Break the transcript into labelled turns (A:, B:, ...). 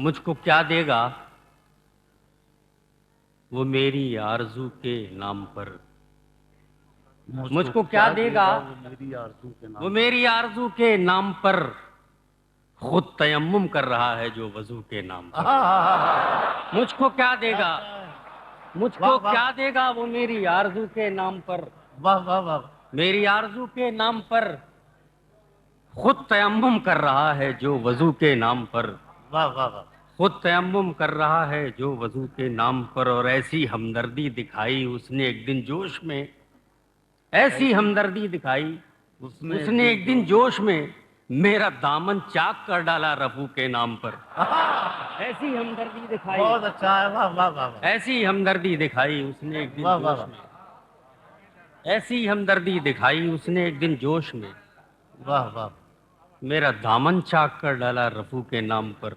A: मुझको क्या देगा वो मेरी आरज़ू के नाम पर। मुझको क्या देगा वो मेरी आरज़ू के नाम पर। खुद तयम्मुम कर रहा है जो वजू के नाम पर। मुझको क्या देगा मुझको क्या देगा वो मेरी आरज़ू के नाम पर।
B: वाह वाह वाह।
A: मेरी आरज़ू के नाम पर खुद तयम्मुम कर रहा है जो वजू के नाम पर।
B: वाह वाह वाह।
A: खुद तयम्मुम कर रहा है जो वजू के नाम पर। और ऐसी हमदर्दी दिखाई उसने एक दिन जोश में। ऐसी हमदर्दी दिखाई उसने एक दिन जोश में मेरा दामन चाक कर डाला रफू के नाम पर। ऐसी हमदर्दी दिखाई।
B: बहुत अच्छा है। वाह वाह वाह।
A: ऐसी हमदर्दी दिखाई उसने एक दिन
B: वाह वाह
A: जोश
B: वाह।
A: में। ऐसी हमदर्दी दिखाई उसने एक दिन जोश में
B: वाह वाह।
A: मेरा दामन चाक कर डाला रफू के नाम पर।